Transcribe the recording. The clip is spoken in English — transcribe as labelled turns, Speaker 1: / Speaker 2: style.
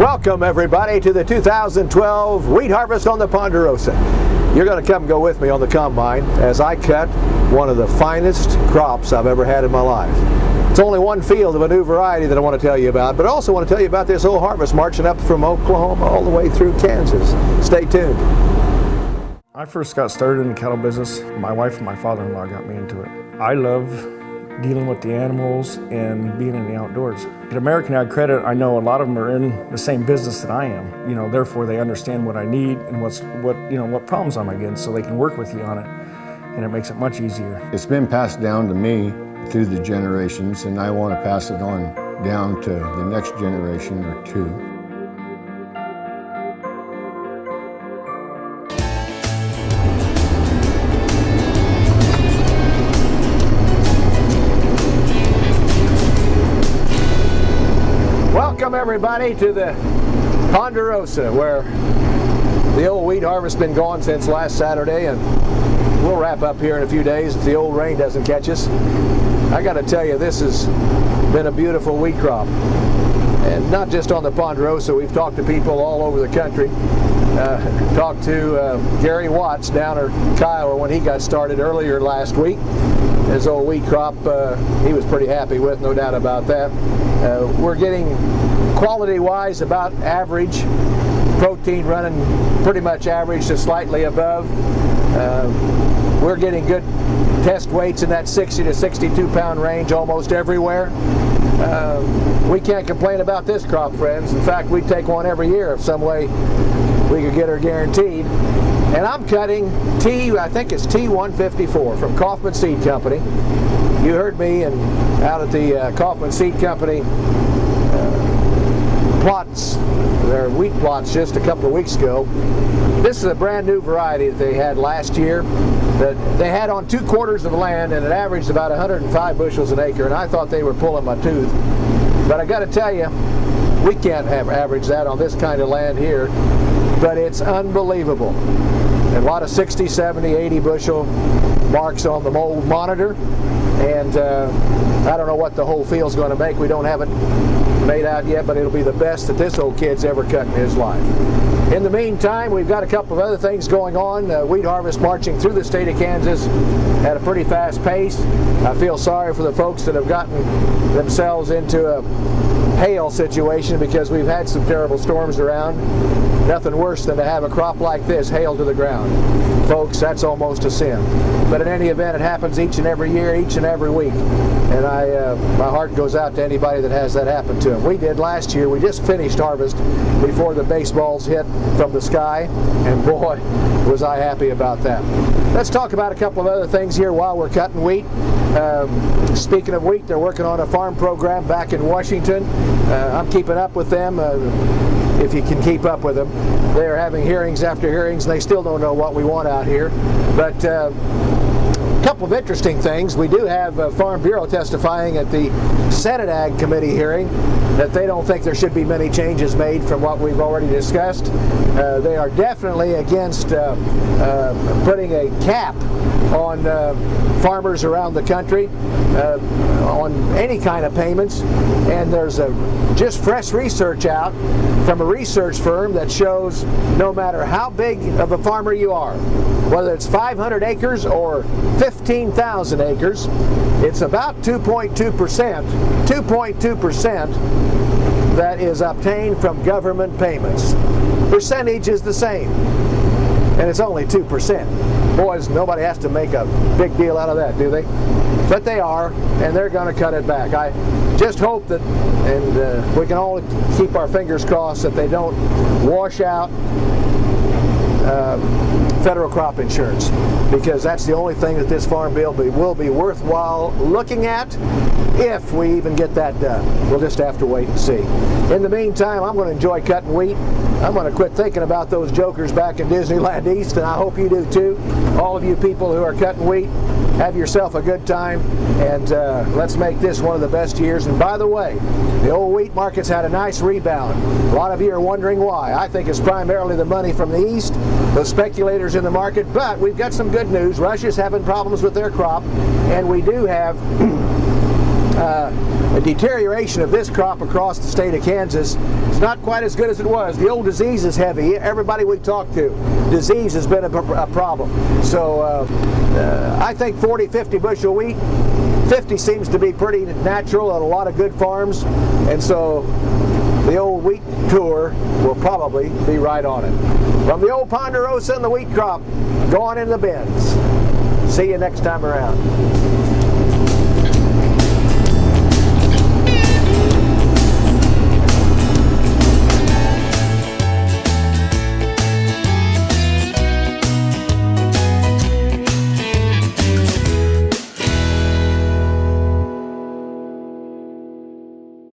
Speaker 1: Welcome everybody to the 2012 wheat harvest on the Ponderosa. You're going to come go with me on the combine as I cut one of the finest crops I've ever had in my life. It's only one field of a new variety that I want to tell you about, but I also want to tell you about this whole harvest marching up from Oklahoma all the way through Kansas. Stay tuned.
Speaker 2: I first got started in the cattle business. My wife and my father-in-law got me into it. I love dealing with the animals and being in the outdoors. At American Ag Credit, I know a lot of them are in the same business that I am. Therefore they understand what I need and what problems I'm against, so they can work with you on it, and it makes it much easier.
Speaker 3: It's been passed down to me through the generations, and I want to pass it on down to the next generation or two.
Speaker 1: Welcome everybody to the Ponderosa, where the old wheat harvest has been going since last Saturday, and we'll wrap up here in a few days if the old rain doesn't catch us. I got to tell you, this has been a beautiful wheat crop, and not just on the Ponderosa. We've talked to people all over the country. Talked to Gary Watts down at Kiowa when he got started earlier last week. His old wheat crop he was pretty happy with, no doubt about that. We're getting quality-wise about average, protein running pretty much average to slightly above. We're getting good test weights in that 60 to 62 pound range almost everywhere. We can't complain about this crop, friends. In fact, we'd take one every year if some way we could get her guaranteed. And I'm cutting I think it's T154 from Kaufman Seed Company. You heard me out at the Kaufman Seed Company plots, their wheat plots just a couple of weeks ago. This is a brand new variety that they had last year that they had on 2/4 of the land, and it averaged about 105 bushels an acre, and I thought they were pulling my tooth. But I got to tell you, we can't average that on this kind of land here, but it's unbelievable. And a lot of 60, 70, 80 bushel marks on the mold monitor, and I don't know what the whole field's going to make. We don't have it made out yet, but it'll be the best that this old kid's ever cut in his life. In the meantime, we've got a couple of other things going on. Wheat harvest marching through the state of Kansas at a pretty fast pace. I feel sorry for the folks that have gotten themselves into a hail situation, because we've had some terrible storms around. Nothing worse than to have a crop like this hail to the ground. Folks, that's almost a sin. But in any event, it happens each and every year, each and every week. And my heart goes out to anybody that has that happen to them. We did last year. We just finished harvest before the baseballs hit from the sky, and boy, was I happy about that. Let's talk about a couple of other things here while we're cutting wheat. Speaking of wheat, they're working on a farm program back in Washington. I'm keeping up with them. If you can keep up with them. They are having hearings after hearings, and they still don't know what we want out here. But a couple of interesting things. We do have Farm Bureau testifying at the Senate Ag Committee hearing that they don't think there should be many changes made from what we've already discussed. They are definitely against putting a cap on farmers around the country on any kind of payments. And there's just fresh research out from a research firm that shows no matter how big of a farmer you are, whether it's 500 acres or 15,000 acres, it's about 2.2% that is obtained from government payments. Percentage is the same, and it's only 2%. Boys, nobody has to make a big deal out of that, do they? But they are, and they're going to cut it back. I just hope that, and we can all keep our fingers crossed that they don't wash out federal crop insurance, because that's the only thing that this farm bill will be worthwhile looking at, if we even get that done. We'll just have to wait and see. In the meantime, I'm going to enjoy cutting wheat. I'm going to quit thinking about those jokers back in Disneyland East, and I hope you do too. All of you people who are cutting wheat, have yourself a good time, and let's make this one of the best years. And by the way, the old wheat market's had a nice rebound. A lot of you are wondering why. I think it's primarily the money from the east, the speculators in the market, but we've got some good news. Russia's having problems with their crop, and we do have a deterioration of this crop across the state of Kansas. It's not quite as good as it was. The old disease is heavy. Everybody we talk to, disease has been a problem. So I think 40, 50 bushel wheat, 50 seems to be pretty natural at a lot of good farms, and so the old wheat tour will probably be right on it. From the old Ponderosa and the wheat crop, going in the bins. See you next time around.